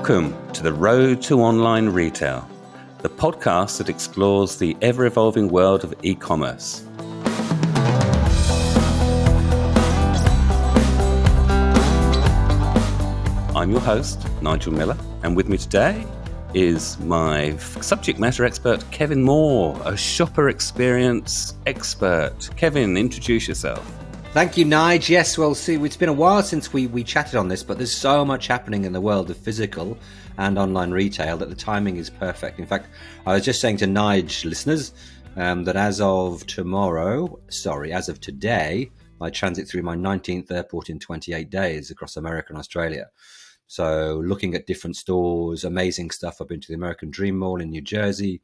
Welcome to The Road to Online Retail, the podcast that explores the ever-evolving world of e-commerce. I'm your host, Nigel Miller, and with me today is my subject matter expert, Kevin Moore, a shopper experience expert. Kevin, introduce yourself. Thank you, Nige. Yes, well, see, it's been a while since we chatted on this, but there's so much happening in the world of physical and online retail that the timing is perfect. In fact, I was just saying to Nige listeners that as of today, I transit through my 19th airport in 28 days across America and Australia. So looking at different stores, amazing stuff. I've been to the American Dream Mall in New Jersey,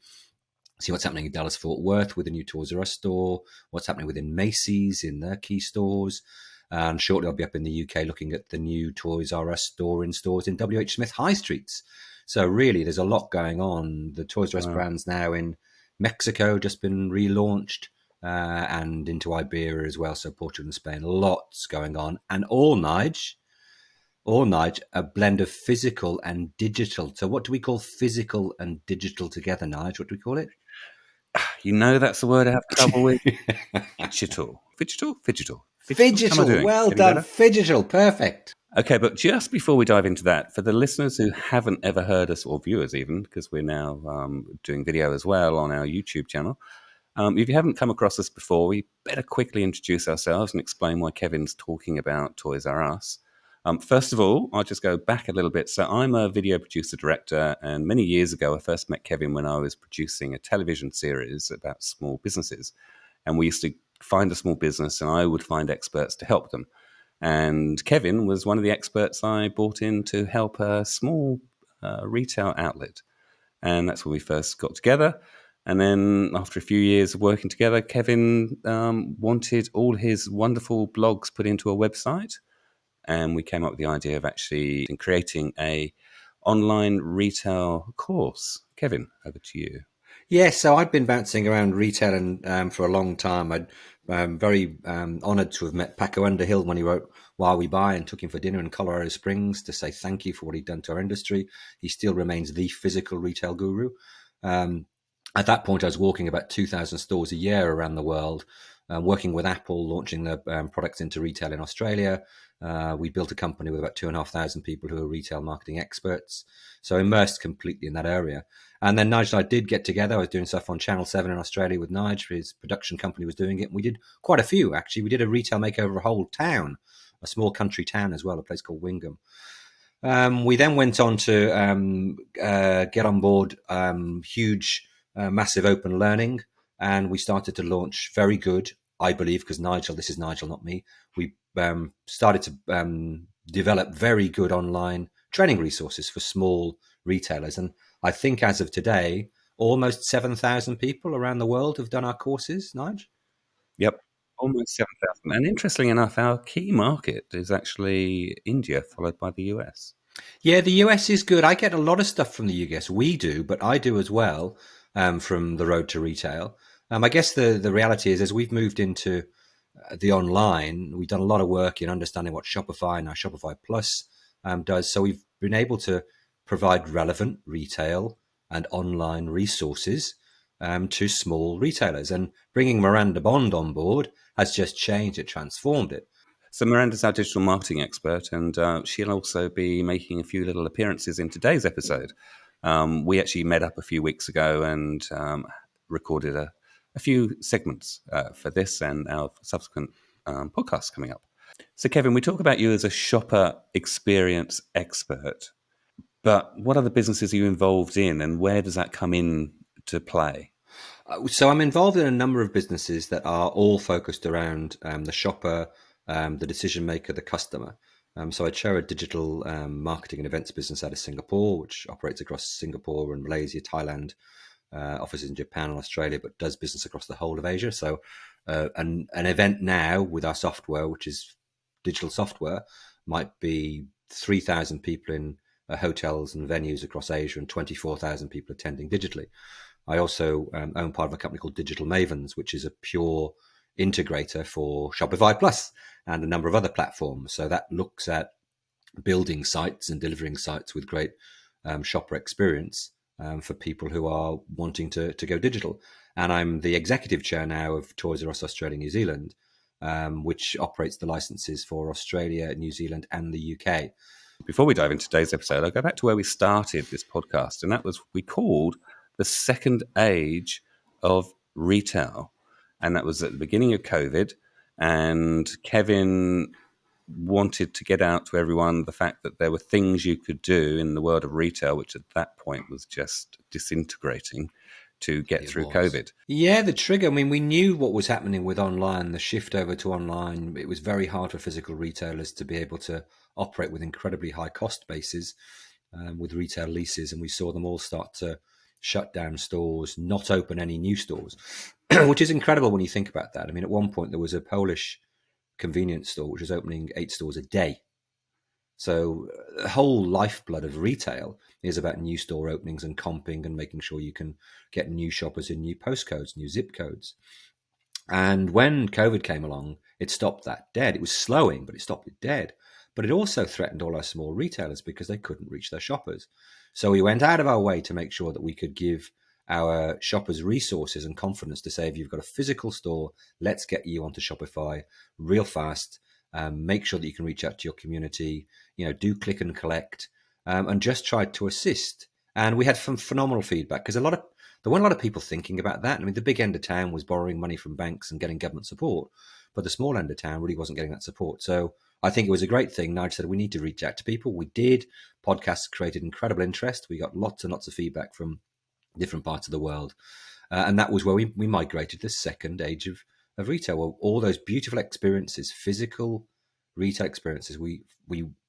see what's happening in Dallas-Fort Worth with the new Toys R Us store, what's happening within Macy's in their key stores. And shortly I'll be up in the UK looking at the new Toys R Us store in stores in WH Smith high streets. So really there's a lot going on. The Toys R Us brand's now in Mexico, just been relaunched, and into Iberia as well. So Portugal and Spain, lots going on. And all, Nige, a blend of physical and digital. So what do we call physical and digital together, Nige? What do we call it? You know that's the word I have trouble with. Digital. Well done. Phygital. Perfect. Okay, but just before we dive into that, for the listeners who haven't ever heard us, or viewers even, because we're now doing video as well on our YouTube channel, if you haven't come across us before, we better quickly introduce ourselves and explain why Kevin's talking about Toys R Us. First of all, I'll just go back a little bit. So I'm a video producer director, and many years ago, I first met Kevin when I was producing a television series about small businesses. And we used to find a small business, and I would find experts to help them. And Kevin was one of the experts I brought in to help a small retail outlet. And that's when we first got together. And then after a few years of working together, Kevin wanted all his wonderful blogs put into a website. And we came up with the idea of actually creating a online retail course. Kevin, over to you. Yes, so I've been bouncing around retail and for a long time. I'm very honoured to have met Paco Underhill when he wrote While We Buy and took him for dinner in Colorado Springs to say thank you for what he'd done to our industry. He still remains the physical retail guru. At that point, I was walking about 2,000 stores a year around the world, working with Apple, launching their products into retail in Australia. We built a company with about 2,500 people who are retail marketing experts. So immersed completely in that area. And then Nigel and I did get together. I was doing stuff on Channel 7 in Australia with Nigel. His production company was doing it. And we did quite a few, actually. We did a retail makeover of a whole town, a small country town as well, a place called Wingham. We then went on to get on board huge, massive open learning. And we started to launch very good, I believe, because this is Nigel, not me. We started to develop very good online training resources for small retailers. And I think as of today, almost 7,000 people around the world have done our courses, Nige? Yep, almost 7,000. And interestingly enough, our key market is actually India, followed by the US. Yeah, the US is good. I get a lot of stuff from the US. We do, but I do as well from the road to retail. I guess the reality is as we've moved into the online, we've done a lot of work in understanding what Shopify and our Shopify Plus does. So we've been able to provide relevant retail and online resources to small retailers. And bringing Miranda Bond on board has just changed it, transformed it. So Miranda's our digital marketing expert, and she'll also be making a few little appearances in today's episode. We actually met up a few weeks ago and recorded a few segments for this and our subsequent podcasts coming up. So, Kevin, we talk about you as a shopper experience expert, but what other businesses are you involved in and where does that come in to play? So I'm involved in a number of businesses that are all focused around the shopper, the decision maker, the customer. So I chair a digital marketing and events business out of Singapore, which operates across Singapore and Malaysia, Thailand, offices in Japan and Australia, but does business across the whole of Asia. So an event now with our software, which is digital software, might be 3,000 people in hotels and venues across Asia and 24,000 people attending digitally. I also own part of a company called Digital Mavens, which is a pure integrator for Shopify Plus and a number of other platforms. So that looks at building sites and delivering sites with great shopper experience for people who are wanting to go digital. And I'm the executive chair now of Toys R Us Australia, New Zealand, which operates the licenses for Australia, New Zealand, and the UK. Before we dive into today's episode, I'll go back to where we started this podcast, and that was we called the second age of retail. And that was at the beginning of COVID. And Kevin wanted to get out to everyone the fact that there were things you could do in the world of retail, which at that point was just disintegrating, to get through COVID. Yeah, the trigger. I mean, we knew what was happening with online, the shift over to online. It was very hard for physical retailers to be able to operate with incredibly high cost bases with retail leases. And we saw them all start to shut down stores, not open any new stores, which is incredible when you think about that. I mean, at one point there was a Polish convenience store which was opening 8 stores a day. So the whole lifeblood of retail is about new store openings and comping and making sure you can get new shoppers in new postcodes, new zip codes. And when COVID came along, it stopped that dead. It was slowing, but it stopped it dead. But it also threatened all our small retailers because they couldn't reach their shoppers. So we went out of our way to make sure that we could give our shoppers resources and confidence to say, if you've got a physical store, let's get you onto Shopify real fast. Make sure that you can reach out to your community, do click and collect, and just try to assist. And we had some phenomenal feedback because there weren't a lot of people thinking about that. I mean, the big end of town was borrowing money from banks and getting government support, but the small end of town really wasn't getting that support. So I think it was a great thing. Nigel said we need to reach out to people. We did. Podcasts created incredible interest. We got lots and lots of feedback from different parts of the world. And that was where we migrated to the second age of retail. Well, all those beautiful experiences, physical retail experiences, we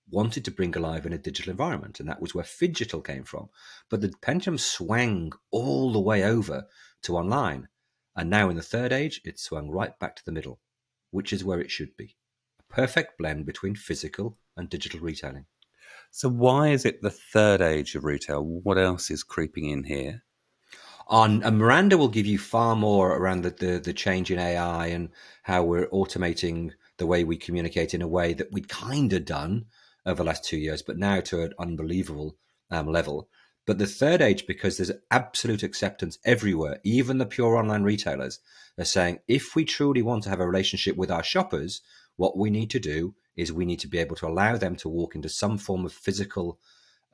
wanted to bring alive in a digital environment. And that was where Phygital came from. But the pendulum swung all the way over to online. And now in the third age, it swung right back to the middle, which is where it should be. A perfect blend between physical and digital retailing. So why is it the third age of retail? What else is creeping in here? And Miranda will give you far more around the change in AI and how we're automating the way we communicate in a way that we'd kind of done over the last 2 years, but now to an unbelievable level. But the third age, because there's absolute acceptance everywhere, even the pure online retailers are saying, if we truly want to have a relationship with our shoppers, what we need to do is we need to be able to allow them to walk into some form of physical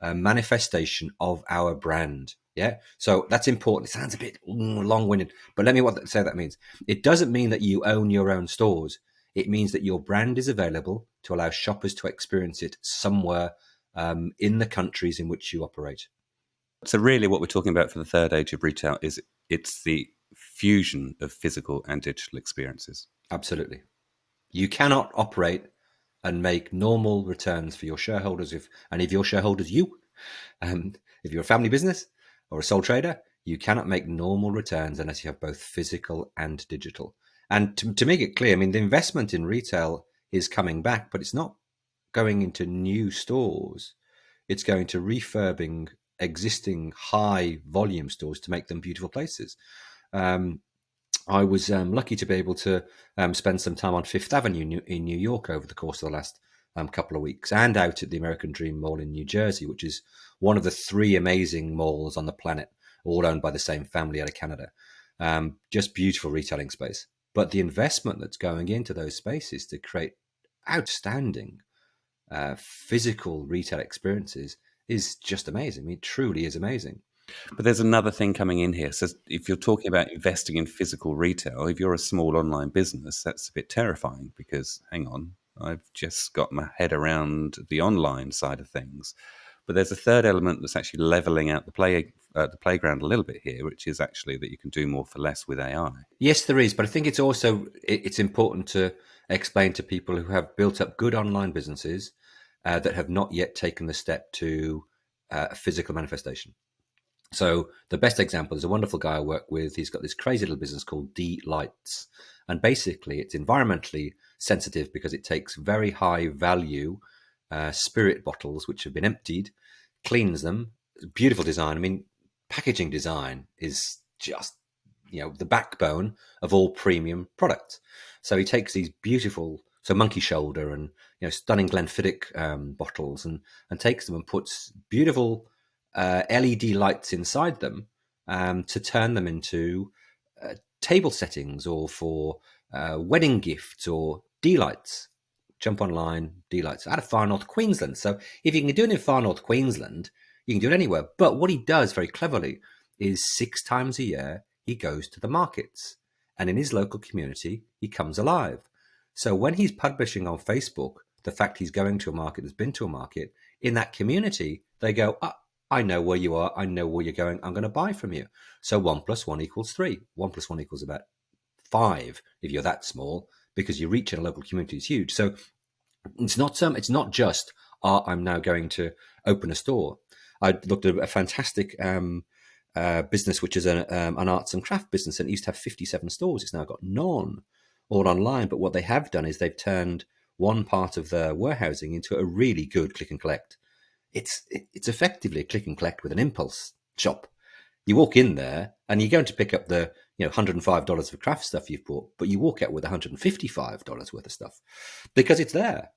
manifestation of our brand. Yeah. So that's important. It sounds a bit long-winded, but let me say what that means. It doesn't mean that you own your own stores. It means that your brand is available to allow shoppers to experience it somewhere in the countries in which you operate. So really what we're talking about for the third age of retail is it's the fusion of physical and digital experiences. Absolutely. You cannot operate and make normal returns for your shareholders if your shareholders, if you're a family business or a sole trader, you cannot make normal returns unless you have both physical and digital. And to make it clear, I mean, the investment in retail is coming back, but it's not going into new stores. It's going to refurbing existing high volume stores to make them beautiful places. I was lucky to be able to spend some time on Fifth Avenue in New York over the course of the last couple of weeks, and out at the American Dream Mall in New Jersey, which is one of the 3 amazing malls on the planet, all owned by the same family out of Canada. Just beautiful retailing space. But the investment that's going into those spaces to create outstanding physical retail experiences is just amazing. I mean, it truly is amazing. But there's another thing coming in here. So if you're talking about investing in physical retail, if you're a small online business, that's a bit terrifying because, hang on, I've just got my head around the online side of things. But there's a third element that's actually leveling out the playground a little bit here, which is actually that you can do more for less with AI. Yes, there is. But I think it's important to explain to people who have built up good online businesses that have not yet taken the step to a physical manifestation. So the best example is a wonderful guy I work with. He's got this crazy little business called D-Lights. And basically it's environmentally sensitive because it takes very high value spirit bottles, which have been emptied, cleans them. Beautiful design. I mean, packaging design is just, the backbone of all premium products. So he takes these beautiful, monkey shoulder and, stunning Glenfiddich bottles and takes them and puts beautiful LED lights inside them to turn them into table settings or for wedding gifts or D-lights. Jump online, D-lights out of far north Queensland. So if you can do it in far north Queensland, you can do it anywhere. But what he does very cleverly is 6 times a year, he goes to the markets. And in his local community, he comes alive. So when he's publishing on Facebook, the fact he's going to a market, has been to a market, in that community, they go, I know where you are. I know where you're going. I'm going to buy from you. So 1 + 1 = 3. 1 + 1 = about 5 if you're that small, because your reach in a local community is huge. So it's not just, I'm now going to open a store. I looked at a fantastic business, which is an arts and craft business, and it used to have 57 stores. It's now got none, all online. But what they have done is they've turned one part of their warehousing into a really good click and collect. It's effectively a click and collect with an impulse shop. You walk in there and you're going to pick up the $105 of craft stuff you've bought, but you walk out with $155 worth of stuff because it's there.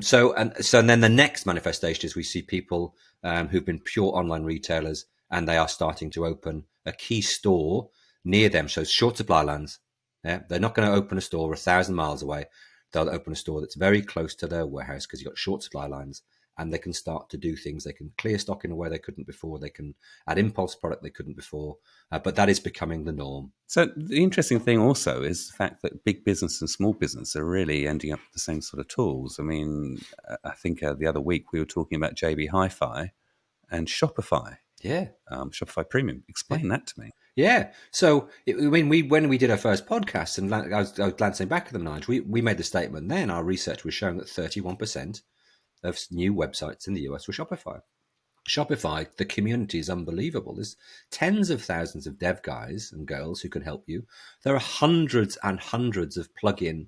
So then the next manifestation is we see people who've been pure online retailers, and they are starting to open a key store near them. So short supply lands. Yeah, they're not going to open a store 1,000 miles away. They'll open a store that's very close to their warehouse because you've got short supply lines, and they can start to do things. They can clear stock in a way they couldn't before. They can add impulse product they couldn't before. But that is becoming the norm. So the interesting thing also is the fact that big business and small business are really ending up with the same sort of tools. I mean, I think the other week we were talking about JB Hi-Fi and Shopify. Yeah. Shopify Premium. Explain that to me. Yeah. So when we did our first podcast, and I was glancing back at them, Nigel, we made the statement then, our research was showing that 31% of new websites in the US were Shopify. Shopify, the community is unbelievable. There's tens of thousands of dev guys and girls who can help you. There are hundreds and hundreds of plugin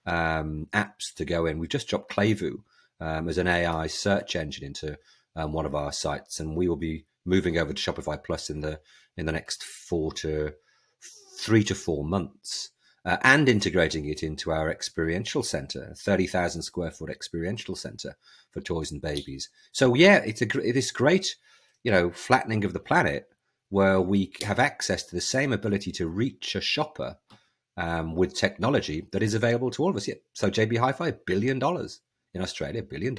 apps to go in. We've just dropped Clayvu as an AI search engine into one of our sites, and we will be moving over to Shopify Plus in the next 3 to 4 months. And integrating it into our experiential center, 30,000 square foot experiential center for toys and babies. So yeah, it's this great, flattening of the planet where we have access to the same ability to reach a shopper with technology that is available to all of us. Yeah. So JB Hi-Fi, $1 billion in Australia, $1 billion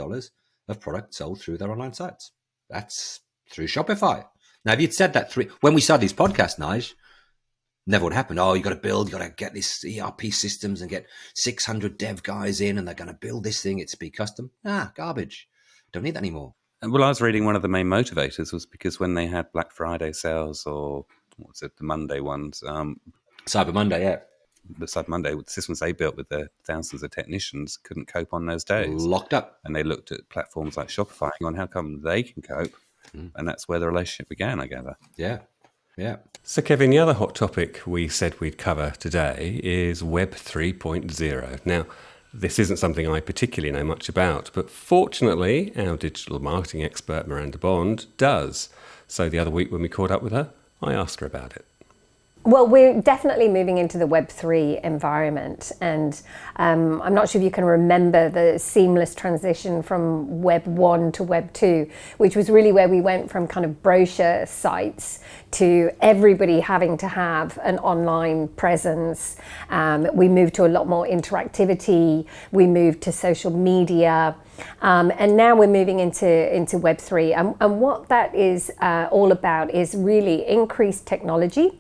of product sold through their online sites. That's through Shopify. Now, if you'd said that when we started this podcast, Nige, never would happen. Oh, you got to get this ERP systems and get 600 dev guys in, and they're going to build this thing. It's be custom. Garbage. Don't need that anymore. Well, I was reading one of the main motivators was because when they had Black Friday sales, or what's it, the Monday ones, Cyber Monday, yeah. The Cyber Monday, the systems they built with their thousands of technicians couldn't cope on those days. Locked up. And they looked at platforms like Shopify on how come they can cope. And that's where the relationship began, I gather. Yeah. Yeah. So, Kevin, the other hot topic we said we'd cover today is Web 3.0. Now, this isn't something I particularly know much about, but fortunately, our digital marketing expert, Miranda Bond, does. So the other week when we caught up with her, I asked her about it. Well, we're definitely moving into the Web3 environment, and I'm not sure if you can remember the seamless transition from Web 1 to Web 2, which was really where we went from kind of brochure sites to everybody having to have an online presence. We moved to a lot more interactivity. We moved to social media. And now we're moving into Web3. And what that is all about is really increased technology,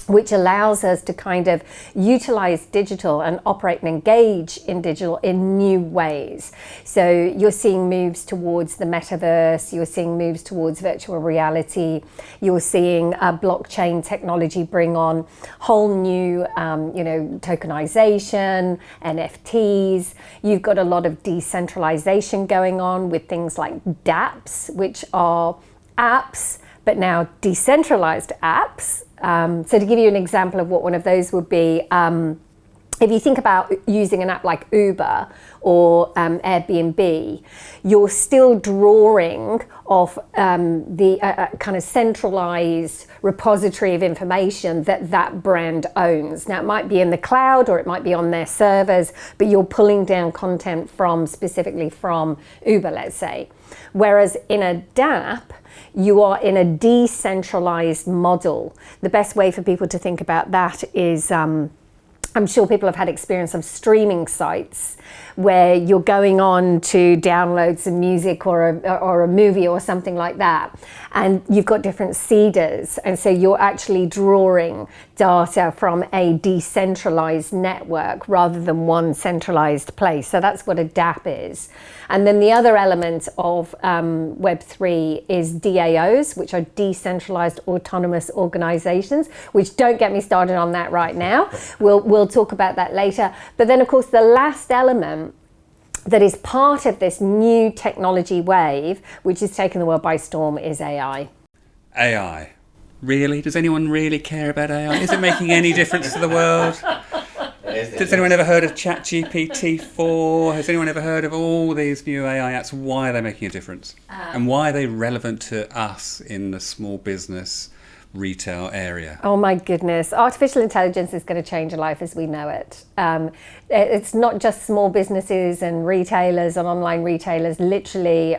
which allows us to kind of utilize digital and operate and engage in digital in new ways. So you're seeing moves towards the metaverse, you're seeing moves towards virtual reality, you're seeing blockchain technology bring on whole new, tokenization, NFTs. You've got a lot of decentralization going on with things like dApps, which are apps, but now decentralized apps. So to give you an example of what one of those would be, if you think about using an app like Uber or Airbnb, you're still drawing off the kind of centralized repository of information that brand owns. Now, it might be in the cloud or it might be on their servers, but you're pulling down content specifically from Uber, let's say. Whereas in a DApp, you are in a decentralized model. The best way for people to think about that is, I'm sure people have had experience of streaming sites where you're going on to download some music or a movie or something like that, and you've got different seeders, and so you're actually drawing data from a decentralized network rather than one centralized place. So that's what a DApp is. And then the other element of Web3 is DAOs, which are decentralized autonomous organizations, which don't get me started on that right now. We'll talk about that later. But then, of course, the last element that is part of this new technology wave, which is taking the world by storm, is AI. AI. Really? Does anyone really care about AI? Is it making any difference to the world? Has anyone ever heard of ChatGPT-4? Has anyone ever heard of all these new AI apps? Why are they making a difference? And why are they relevant to us in the small business retail area? Oh my goodness. Artificial intelligence is going to change life as we know it. It's not just small businesses and retailers and online retailers. Literally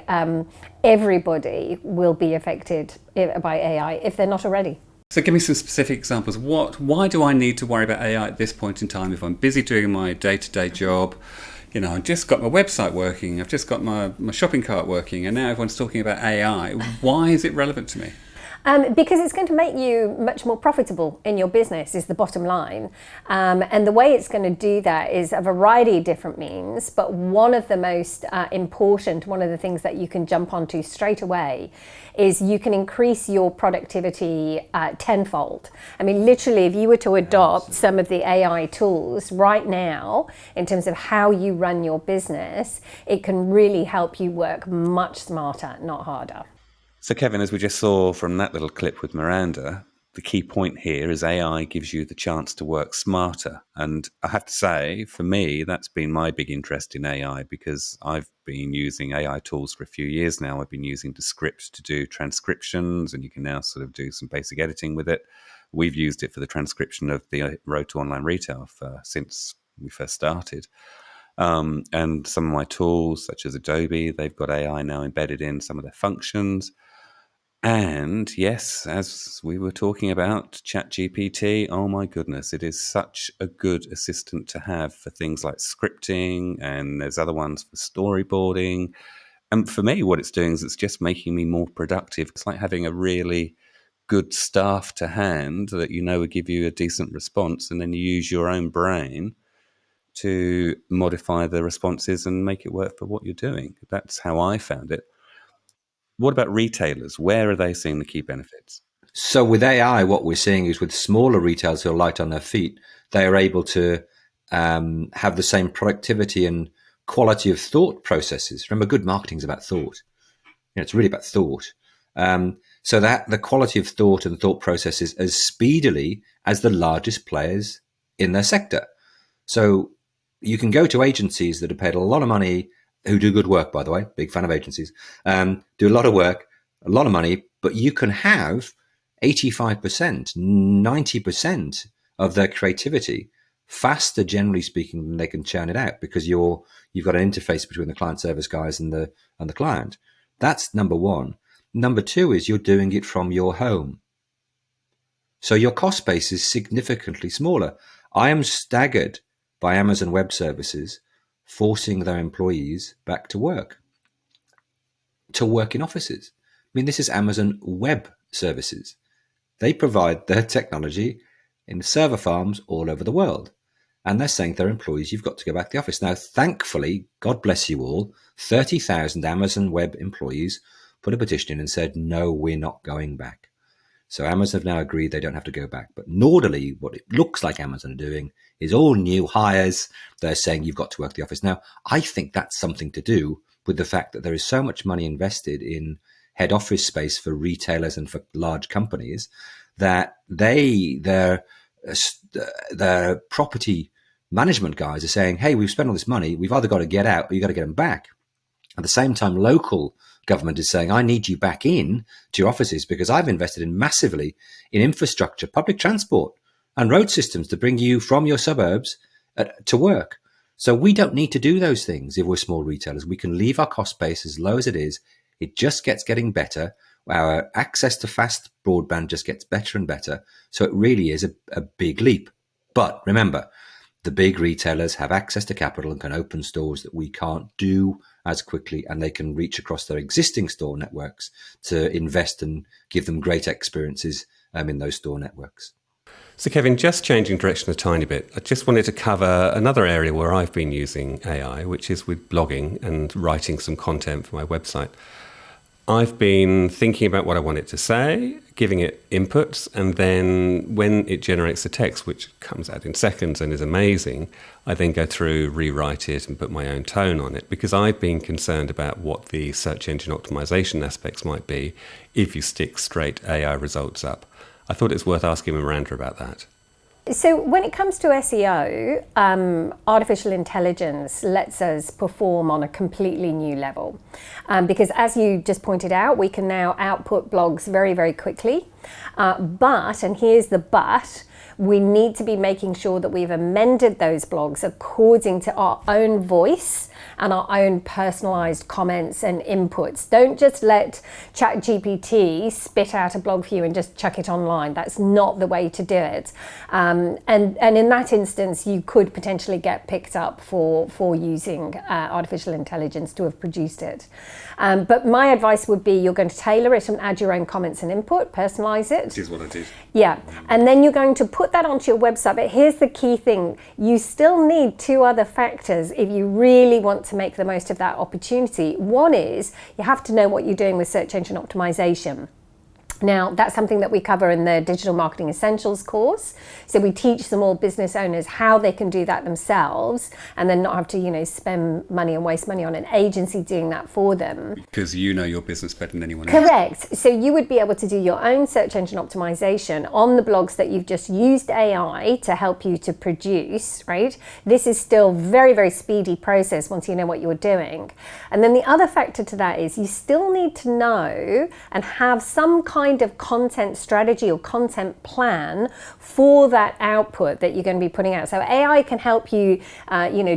everybody will be affected by AI if they're not already. So give me some specific examples. Why do I need to worry about AI at this point in time if I'm busy doing my day-to-day job? You know, I've just got my website working, I've just got my shopping cart working, and now everyone's talking about AI. Why is it relevant to me? Because it's going to make you much more profitable in your business is the bottom line. And the way it's going to do that is a variety of different means, but one of the most important, one of the things that you can jump onto straight away is you can increase your productivity tenfold. I mean, literally, if you were to adopt some of the AI tools right now, in terms of how you run your business, it can really help you work much smarter, not harder. So Kevin, as we just saw from that little clip with Miranda, the key point here is AI gives you the chance to work smarter. And I have to say, for me, that's been my big interest in AI, because I've been using AI tools for a few years now. I've been using Descript to do transcriptions, and you can now sort of do some basic editing with it. We've used it for the transcription of the Road to Online Retail since we first started. And some of my tools, such as Adobe, they've got AI now embedded in some of their functions. And yes, as we were talking about ChatGPT, oh my goodness, it is such a good assistant to have for things like scripting, and there's other ones for storyboarding. And for me, what it's doing is it's just making me more productive. It's like having a really good staff to hand that you know will give you a decent response, and then you use your own brain to modify the responses and make it work for what you're doing. That's how I found it. What about retailers? Where are they seeing the key benefits? So with AI, what we're seeing is with smaller retailers who are light on their feet, they are able to have the same productivity and quality of thought processes. Remember, good marketing is about thought. You know, it's really about thought. So that the quality of thought and thought processes as speedily as the largest players in their sector. So you can go to agencies that are paid a lot of money, who do good work, by the way, big fan of agencies, do a lot of work, a lot of money, but you can have 85%, 90% of their creativity faster, generally speaking, than they can churn it out, because you've got an interface between the client service guys and the client. That's number one. Number two is you're doing it from your home. So your cost base is significantly smaller. I am staggered by Amazon Web Services forcing their employees back to work in offices. I mean, this is Amazon Web Services. They provide their technology in server farms all over the world. And they're saying to their employees, you've got to go back to the office. Now, thankfully, God bless you all, 30,000 Amazon Web employees put a petition in and said, no, we're not going back. So Amazon have now agreed they don't have to go back. But Norderly, what it looks like Amazon are doing is all new hires. They're saying you've got to work the office. Now, I think that's something to do with the fact that there is so much money invested in head office space for retailers and for large companies that their property management guys are saying, hey, we've spent all this money, we've either got to get out or you've got to get them back. At the same time, local government is saying, I need you back in to your offices because I've invested massively in infrastructure, public transport and road systems to bring you from your suburbs to work. So we don't need to do those things if we're small retailers. We can leave our cost base as low as it is. It just getting better. Our access to fast broadband just gets better and better. So it really is a big leap. But remember, the big retailers have access to capital and can open stores that we can't do as quickly, and they can reach across their existing store networks to invest and give them great experiences in those store networks. So Kevin, just changing direction a tiny bit, I just wanted to cover another area where I've been using AI, which is with blogging and writing some content for my website. I've been thinking about what I want it to say, giving it inputs, and then when it generates the text, which comes out in seconds and is amazing, I then go through, rewrite it and put my own tone on it, because I've been concerned about what the search engine optimization aspects might be if you stick straight AI results up. I thought it's worth asking Miranda about that. So when it comes to SEO, artificial intelligence lets us perform on a completely new level. Because as you just pointed out, we can now output blogs very, very quickly. But, and here's the but, we need to be making sure that we've amended those blogs according to our own voice and our own personalized comments and inputs. Don't just let ChatGPT spit out a blog for you and just chuck it online. That's not the way to do it. And in that instance, you could potentially get picked up for using artificial intelligence to have produced it. But my advice would be you're going to tailor it and add your own comments and input, personalize it. This is what I did. Yeah, and then you're going to put that onto your website. But here's the key thing. You still need two other factors if you really want to make the most of that opportunity. One is you have to know what you're doing with search engine optimization. Now, that's something that we cover in the Digital Marketing Essentials course. So we teach small business owners how they can do that themselves and then not have to, spend money and waste money on an agency doing that for them. Because you know your business better than anyone else. Correct. So you would be able to do your own search engine optimization on the blogs that you've just used AI to help you to produce, right? This is still very, very speedy process once you know what you're doing. And then the other factor to that is you still need to know and have some kind of content strategy or content plan for that output that you're going to be putting out. So AI can help you,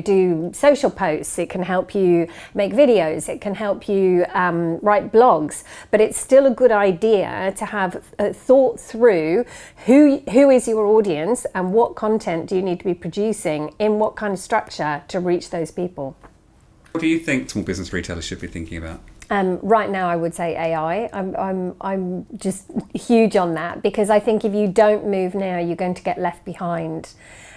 do social posts. It can help you make videos. It can help you write blogs. But it's still a good idea to have thought through who is your audience and what content do you need to be producing in what kind of structure to reach those people. What do you think small business retailers should be thinking about? Right now, I would say AI. I'm just huge on that because I think if you don't move now, you're going to get left behind.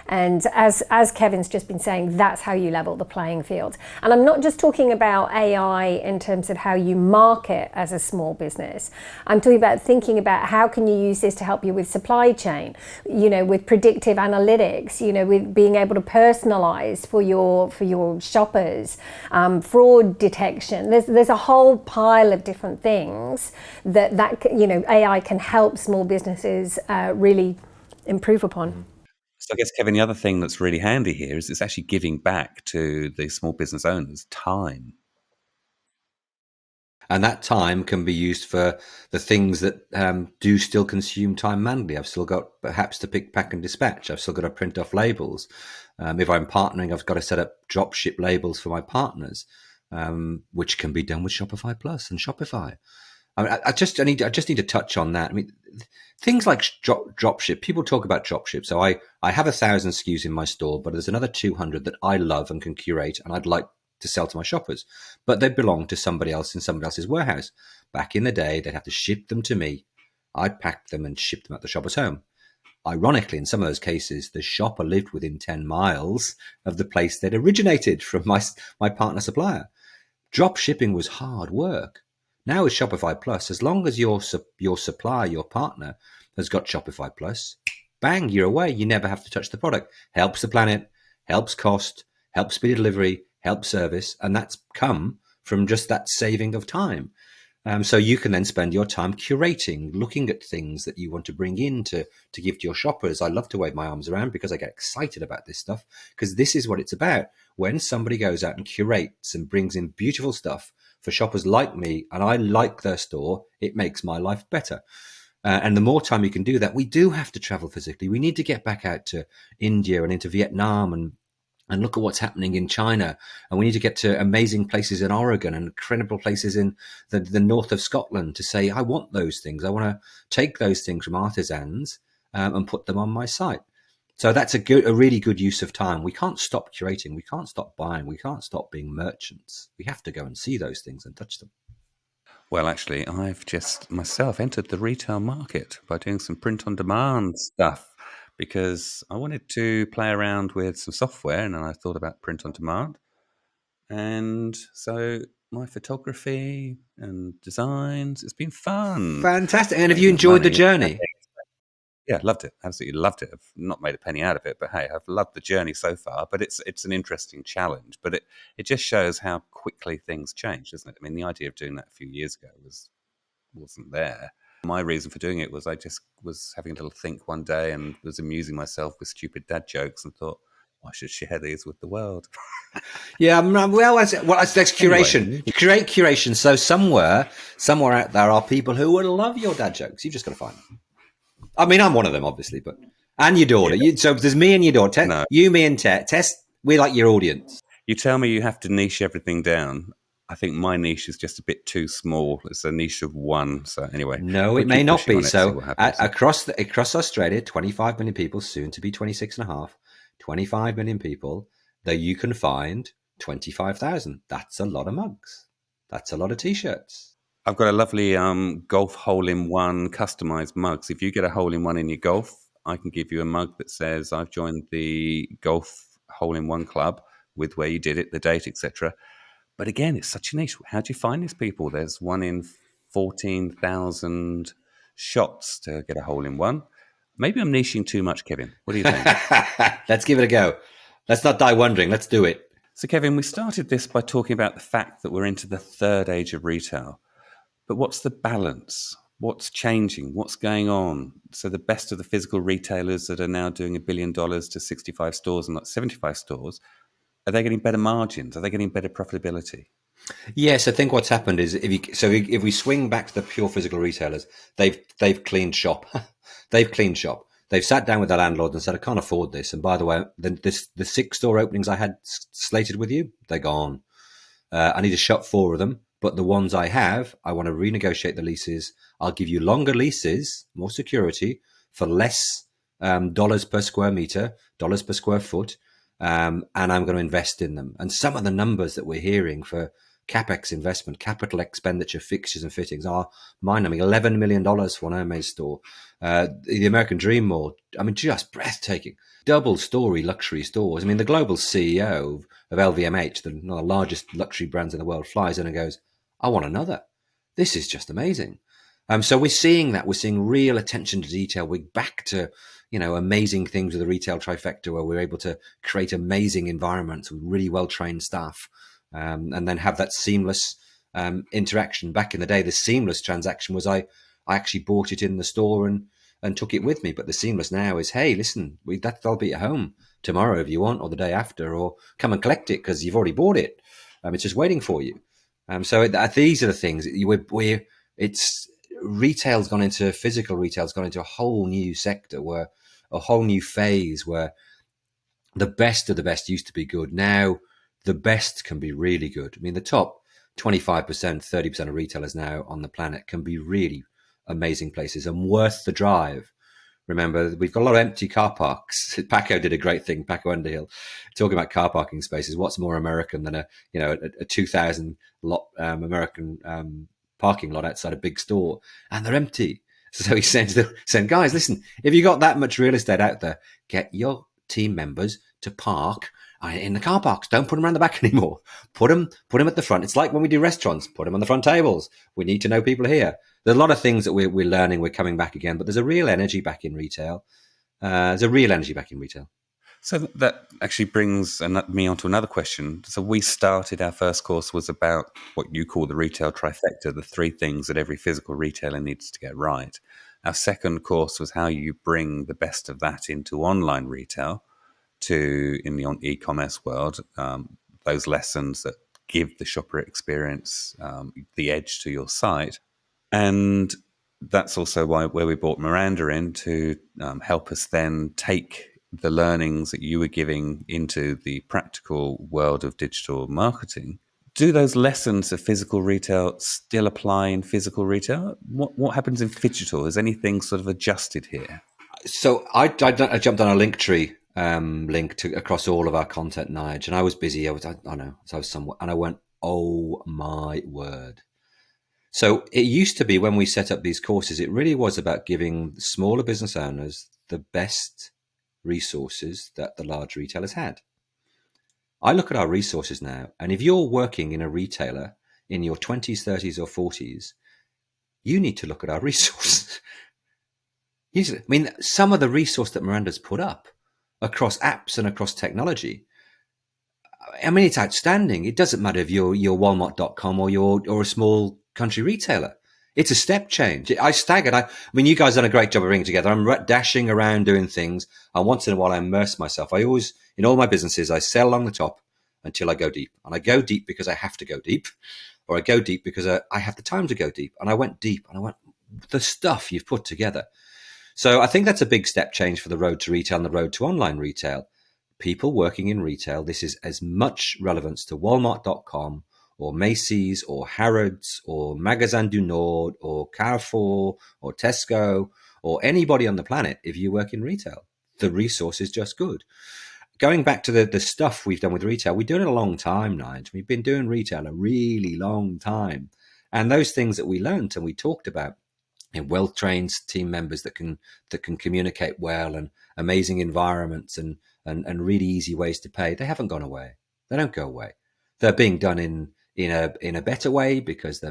And as Kevin's just been saying, that's how you level the playing field. And I'm not just talking about AI in terms of how you market as a small business. I'm talking about thinking about how can you use this to help you with supply chain, with predictive analytics, with being able to personalize for your shoppers, fraud detection. There's a whole pile of different things that AI can help small businesses really improve upon. Mm-hmm. So I guess, Kevin, the other thing that's really handy here is it's actually giving back to the small business owners time. And that time can be used for the things that do still consume time manually. I've still got perhaps to pick, pack and dispatch. I've still got to print off labels. If I'm partnering, I've got to set up drop ship labels for my partners, which can be done with Shopify Plus and Shopify. I just need to touch on that. I mean, things like dropship. People talk about dropship. So I have 1,000 SKUs in my store, but there's another 200 that I love and can curate, and I'd like to sell to my shoppers. But they belong to somebody else in somebody else's warehouse. Back in the day, they'd have to ship them to me. I'd pack them and ship them at the shopper's home. Ironically, in some of those cases, the shopper lived within 10 miles of the place they'd originated from my partner supplier. Drop shipping was hard work. Now with Shopify Plus, as long as your supplier, your partner, has got Shopify Plus, bang, you're away. You never have to touch the product. Helps the planet, helps cost, helps speed of delivery, helps service, and that's come from just that saving of time. So you can then spend your time curating, looking at things that you want to bring in to give to your shoppers. I love to wave my arms around because I get excited about this stuff, because this is what it's about. When somebody goes out and curates and brings in beautiful stuff for shoppers like me, and I like their store, it makes my life better. And the more time you can do that, we do have to travel physically. We need to get back out to India and into Vietnam and look at what's happening in China. And we need to get to amazing places in Oregon and incredible places in the north of Scotland to say, I want those things. I want to take those things from artisans and put them on my site. So that's a really good use of time. We can't stop curating. We can't stop buying. We can't stop being merchants. We have to go and see those things and touch them. Well, actually, I've just myself entered the retail market by doing some print-on-demand stuff, because I wanted to play around with some software, and then I thought about print-on-demand. And so my photography and designs, it's been fun. Fantastic. And have you enjoyed the journey? Yeah, loved it. Absolutely loved it. I've not made a penny out of it, but hey, I've loved the journey so far. But it's an interesting challenge. But it just shows how quickly things change, doesn't it? I mean, the idea of doing that a few years ago wasn't there. My reason for doing it was I just was having a little think one day and was amusing myself with stupid dad jokes and thought, I should share these with the world. Yeah, well, that's curation. Anyway. You create curation. So somewhere out there are people who would love your dad jokes. You've just got to find them. I mean, I'm one of them, obviously, and your daughter. Yeah. So there's me and your daughter. No. You, me, and Tess. We're like your audience. You tell me you have to niche everything down. I think my niche is just a bit too small. It's a niche of one. So anyway, no, it may not be. So across Australia, 25 million people, soon to be 26 and a half, 25 million people, though you can find 25,000. That's a lot of mugs. That's a lot of T-shirts. I've got a lovely golf hole-in-one customized mugs. If you get a hole-in-one in your golf, I can give you a mug that says I've joined the golf hole-in-one club with where you did it, the date, etc. But again, it's such a niche. How do you find these people? There's one in 14,000 shots to get a hole-in-one. Maybe I'm niching too much, Kevin. What do you think? Let's give it a go. Let's not die wondering. Let's do it. So, Kevin, we started this by talking about the fact that we're into the third age of retail. But what's the balance? What's changing? What's going on? So the best of the physical retailers that are now doing $1 billion to 65 stores and not 75 stores, are they getting better margins? Are they getting better profitability? Yes, I think what's happened is if we swing back to the pure physical retailers, they've cleaned shop. They've cleaned shop. They've sat down with the landlord and said, I can't afford this. And by the way, the 6 store openings I had slated with you, they're gone. I need to shut 4 of them. But the ones I have, I want to renegotiate the leases. I'll give you longer leases, more security, for less dollars per square meter, dollars per square foot, and I'm going to invest in them. And some of the numbers that we're hearing for CapEx investment, capital expenditure, fixtures and fittings are mind-numbing. $11 million for an Hermes store. The American Dream Mall, I mean, just breathtaking. Double-story luxury stores. I mean, the global CEO of LVMH, the largest luxury brands in the world, flies in and goes, I want another. This is just amazing. So we're seeing that. We're seeing real attention to detail. We're back to, amazing things with the retail trifecta, where we're able to create amazing environments with really well-trained staff, and then have that seamless interaction. Back in the day, the seamless transaction was I actually bought it in the store and took it with me. But the seamless now is, hey, listen, that'll be at home tomorrow if you want, or the day after, or come and collect it because you've already bought it. It's just waiting for you. So these are the things retail's gone into physical retail's gone into a whole new sector, where a whole new phase where the best of the best used to be good. Now the best can be really good. I mean, the top 25%, 30% of retailers now on the planet can be really amazing places and worth the drive. Remember, we've got a lot of empty car parks. Paco did a great thing, Paco Underhill, talking about car parking spaces. What's more American than a 2,000 lot American parking lot outside a big store, and they're empty. So he said, guys, listen, if you got that much real estate out there, get your team members to park in the car parks. Don't put them around the back anymore. Put them at the front. It's like when we do restaurants, put them on the front tables. We need to know people here. There's a lot of things that we're learning. We're coming back again, but there's a real energy back in retail. So that actually brings me on to another question. So we started, our first course was about what you call the retail trifecta, the three things that every physical retailer needs to get right. Our second course was how you bring the best of that into online retail in the e-commerce world, those lessons that give the shopper experience the edge to your site. And that's also where we brought Miranda in to help us then take the learnings that you were giving into the practical world of digital marketing. Do those lessons of physical retail still apply in physical retail? What happens in digital? Is anything sort of adjusted here? So I jumped on a Linktree link to across all of our content, Nige, and I was busy. I was somewhat, and I went, oh my word. So it used to be when we set up these courses, it really was about giving smaller business owners the best resources that the large retailers had. I look at our resources now, and if you're working in a retailer in your 20s, 30s, or 40s, you need to look at our resources. I mean, some of the resource that Miranda's put up across apps and across technology, I mean, it's outstanding. It doesn't matter if you're Walmart.com or a small country retailer. It's a step change. I staggered. I mean, you guys done a great job of bringing together. I'm dashing around doing things. And once in a while, I immerse myself. I always, in all my businesses, I sail along the top until I go deep. And I go deep because I have to go deep, or I go deep because I have the time to go deep. And I went deep, and I went, the stuff you've put together. So I think that's a big step change for the road to retail and the road to online retail. People working in retail, this is as much relevance to Walmart.com or Macy's or Harrods or Magasin du Nord or Carrefour or Tesco or anybody on the planet. If you work in retail, the resource is just good. Going back to the stuff we've done with retail, we've done it a long time, Nigel. We've been doing retail a really long time. And those things that we learned and we talked about, well-trained team members that can communicate well, and amazing environments and really easy ways to pay, they haven't gone away. They don't go away. They're being done in a better way because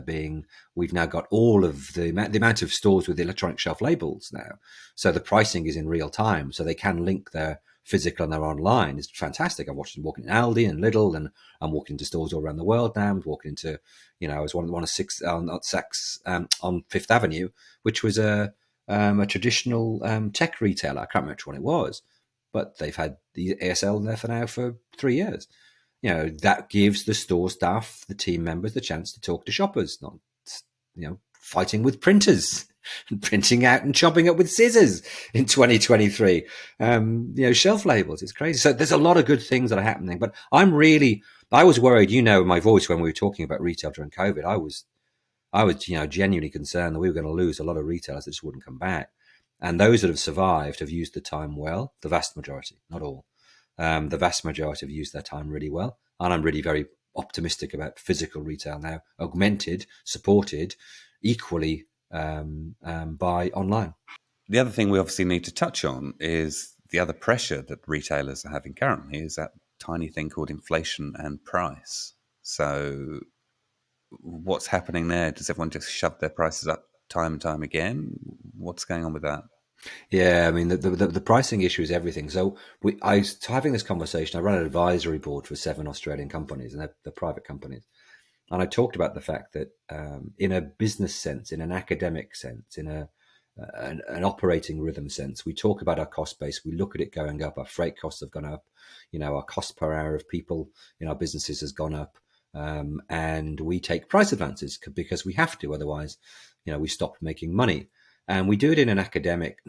we've now got all of the amount of stores with electronic shelf labels now. So the pricing is in real time. So they can link their physical and their online. It's fantastic. I'm walking in Aldi and Lidl, and I'm walking into stores all around the world now. I'm walking into, I was one of six on Saks on Fifth Avenue, which was a traditional tech retailer. I can't remember which one it was, but they've had the ASL there for 3 years. That gives the store staff, the team members, the chance to talk to shoppers, not, fighting with printers and printing out and chopping up with scissors in 2023. Shelf labels, it's crazy. So there's a lot of good things that are happening, but I was worried, my voice when we were talking about retail during COVID, I was genuinely concerned that we were going to lose a lot of retailers that just wouldn't come back. And those that have survived have used the time well, the vast majority, not all. The vast majority have used their time really well. And I'm really very optimistic about physical retail now, augmented, supported equally by online. The other thing we obviously need to touch on is the other pressure that retailers are having currently is that tiny thing called inflation and price. So what's happening there? Does everyone just shove their prices up time and time again? What's going on with that? Yeah, I mean, the pricing issue is everything. So I was having this conversation. I run an advisory board for 7 Australian companies, and they're private companies. And I talked about the fact that in a business sense, in an academic sense, in an operating rhythm sense, we talk about our cost base. We look at it going up. Our freight costs have gone up. Our cost per hour of people in our businesses has gone up. And we take price advances because we have to. Otherwise, we stop making money. And we do it in an academic.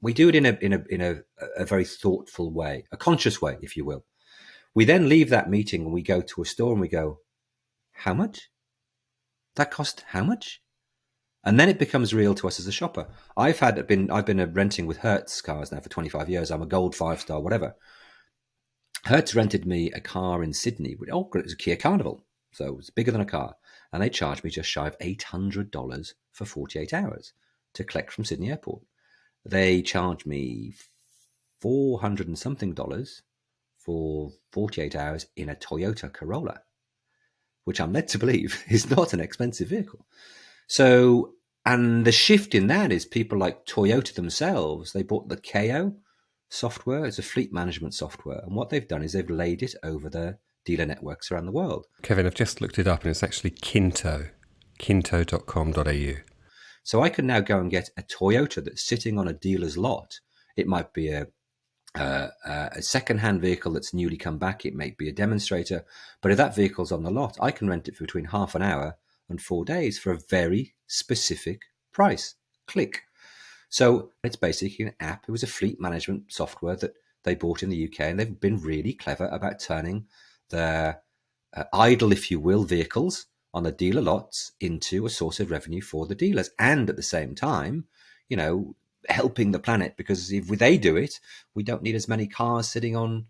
We do it in a very thoughtful way, a conscious way, if you will. We then leave that meeting and we go to a store and we go, how much? That cost how much? And then it becomes real to us as a shopper. I've been renting with Hertz cars now for 25 years. I'm a gold 5-star, whatever. Hertz rented me a car in Sydney. It was a Kia Carnival, so it was bigger than a car. And they charged me just shy of $800 for 48 hours to collect from Sydney Airport. They charged me $400 and something for 48 hours in a Toyota Corolla, which I'm led to believe is not an expensive vehicle. So, and the shift in that is people like Toyota themselves, they bought the KO, software. It's a fleet management software. And what they've done is they've laid it over the dealer networks around the world. Kevin, I've just looked it up and it's actually Kinto, kinto.com.au. So I can now go and get a Toyota that's sitting on a dealer's lot. It might be a second-hand vehicle that's newly come back. It may be a demonstrator. But if that vehicle's on the lot, I can rent it for between half an hour and 4 days for a very specific price. Click. So it's basically an app. It was a fleet management software that they bought in the UK, and they've been really clever about turning their idle, if you will, vehicles on the dealer lots into a source of revenue for the dealers, and at the same time, helping the planet, because if they do it, we don't need as many cars sitting on,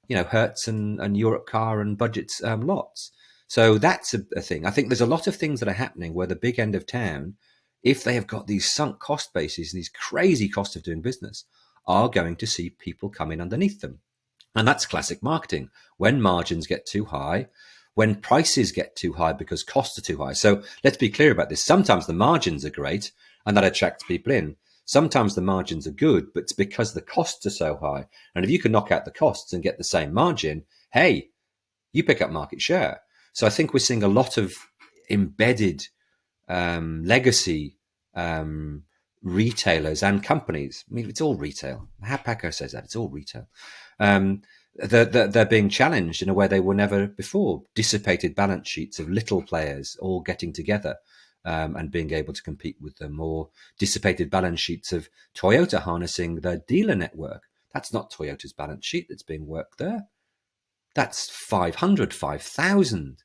Hertz and Europe car and budgets lots. So that's a thing. I think there's a lot of things that are happening where the big end of town, if they have got these sunk cost bases and these crazy costs of doing business, are going to see people come in underneath them. And that's classic marketing. When margins get too high, when prices get too high because costs are too high. So let's be clear about this. Sometimes the margins are great and that attracts people in. Sometimes the margins are good, but it's because the costs are so high. And if you can knock out the costs and get the same margin, hey, you pick up market share. So I think we're seeing a lot of embedded legacy retailers and companies. I mean, it's all retail. Paco says that. It's all retail. They're being challenged in a way they were never before. Dissipated balance sheets of little players all getting together and being able to compete with them, or dissipated balance sheets of Toyota harnessing their dealer network. That's not Toyota's balance sheet that's being worked there. That's 5,000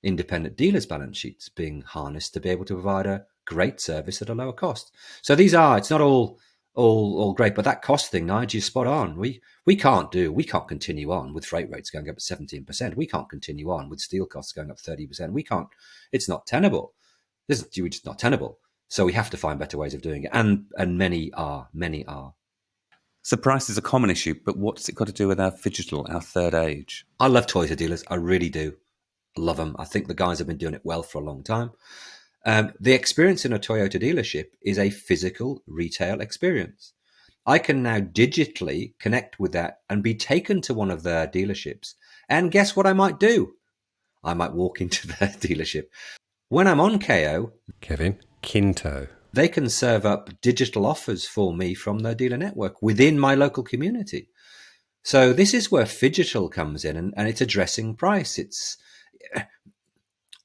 independent dealers' balance sheets being harnessed to be able to provide a great service at a lower cost. So it's not all great, but that cost thing, Nigel, is spot on. We can't continue on with freight rates going up 17%. We can't continue on with steel costs going up 30%. It's not tenable. It's just not tenable. So we have to find better ways of doing it. And many are. So price is a common issue, but what's it got to do with our phygital, our third age? I love Toyota dealers. I really do. Love them. I think the guys have been doing it well for a long time. The experience in a Toyota dealership is a physical retail experience. I can now digitally connect with that and be taken to one of their dealerships. And guess what I might do? I might walk into their dealership. When I'm on KO, Kevin, Kinto. They can serve up digital offers for me from their dealer network within my local community. So this is where Phygital comes in, and it's addressing price.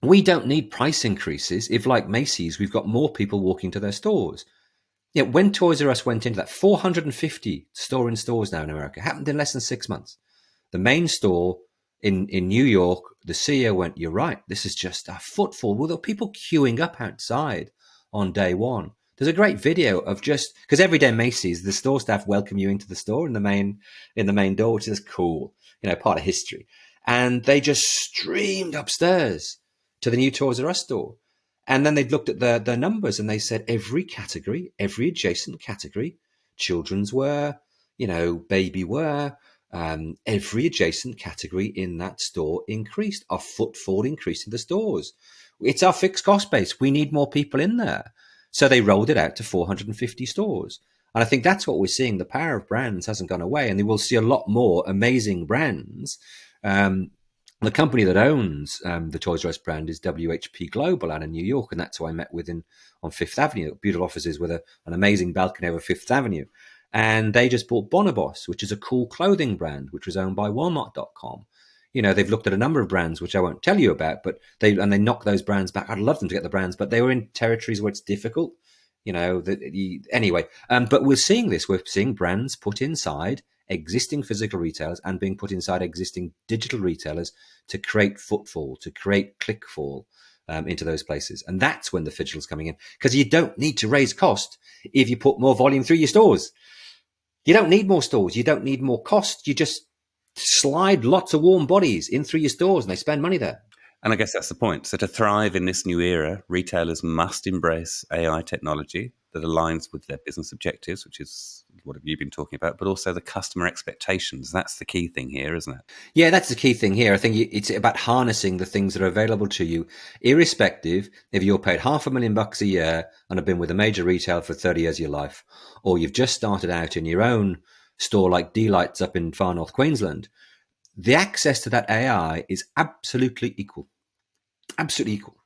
We don't need price increases if, like Macy's, we've got more people walking to their stores. Yeah, when Toys R Us went into that, 450 store-in-stores now in America, happened in less than 6 months. The main store in New York, the CEO went, "You're right, this is just a footfall." Well, there were people queuing up outside on day one. There's a great video of just, because every day Macy's, the store staff welcome you into the store in the main door, which is cool, part of history. And they just streamed upstairs to the new Toys R Us store. And then they'd looked at the numbers and they said every category, every adjacent category, children's wear, baby wear, every adjacent category in that store increased. Our footfall increased in the stores. It's our fixed cost base. We need more people in there. So they rolled it out to 450 stores. And I think that's what we're seeing. The power of brands hasn't gone away, and we will see a lot more amazing brands. The company that owns the Toys R Us brand is WHP Global out in New York, and that's who I met with on Fifth Avenue. Beautiful offices with an amazing balcony over Fifth Avenue. And they just bought Bonobos, which is a cool clothing brand, which was owned by Walmart.com. They've looked at a number of brands, which I won't tell you about, but they knocked those brands back. I'd love them to get the brands, but they were in territories where it's difficult, anyway. But we're seeing this. We're seeing brands put inside existing physical retailers and being put inside existing digital retailers to create footfall, to create clickfall into those places. And that's when the Phygital's coming in, because you don't need to raise cost if you put more volume through your stores. You don't need more stores. You don't need more cost. You just slide lots of warm bodies in through your stores and they spend money there. And I guess that's the point. So to thrive in this new era, retailers must embrace AI technology that aligns with their business objectives, which is what have you been talking about, but also the customer expectations. That's the key thing here, isn't it? Yeah, that's the key thing here. I think it's about harnessing the things that are available to you, irrespective if you're paid $500,000 a year and have been with a major retailer for 30 years of your life, or you've just started out in your own store like D-Lights up in far north Queensland, the access to that AI is absolutely equal. Absolutely equal.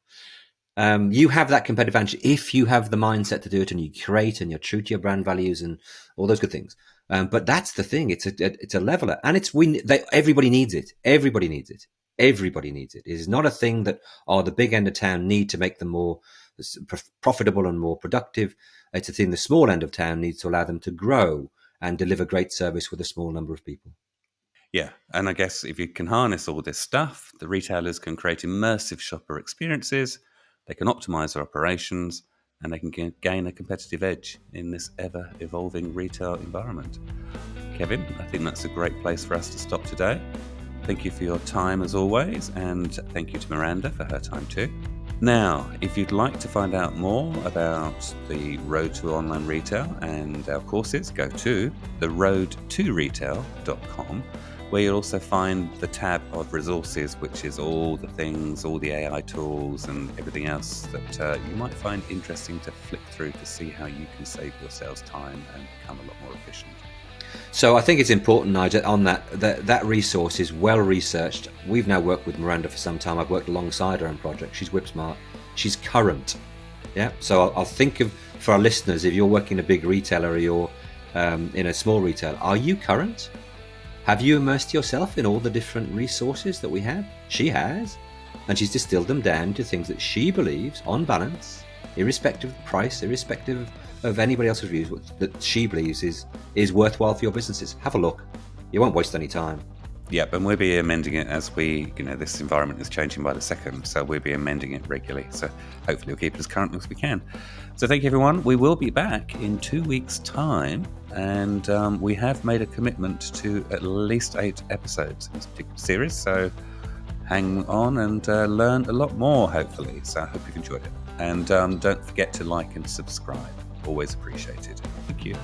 You have that competitive advantage if you have the mindset to do it and you create and you're true to your brand values and all those good things. But that's the thing. It's a leveler, and everybody needs it. Everybody needs it. Everybody needs it. It is not a thing that the big end of town need to make them more profitable and more productive. It's a thing the small end of town needs to allow them to grow and deliver great service with a small number of people. Yeah, and I guess if you can harness all this stuff, the retailers can create immersive shopper experiences, they can optimize their operations, and they can gain a competitive edge in this ever-evolving retail environment. Kevin, I think that's a great place for us to stop today. Thank you for your time as always, and thank you to Miranda for her time too. Now, if you'd like to find out more about the Road to Online Retail and our courses, go to theroad2retail.com, where you'll also find the tab of resources, which is all the things, all the AI tools and everything else that you might find interesting to flick through to see how you can save yourselves time and become a lot more efficient. So I think it's important, Nigel, on that resource is well researched. We've now worked with Miranda for some time. I've worked alongside her on projects. She's whip smart. She's current. Yeah. So I'll think of, for our listeners, if you're working in a big retailer or you're in a small retailer, are you current? Have you immersed yourself in all the different resources that we have? She has. And she's distilled them down to things that she believes, on balance, irrespective of the price, irrespective of anybody else's views, that she believes is worthwhile for your businesses. Have a look. You won't waste any time. Yep, and we'll be amending it as this environment is changing by the second, so we'll be amending it regularly. So hopefully we'll keep it as current as we can. So thank you, everyone. We will be back in 2 weeks' time, and we have made a commitment to at least 8 episodes in this particular series. So hang on and learn a lot more, hopefully. So I hope you've enjoyed it. And don't forget to like and subscribe. Always appreciated. Thank you.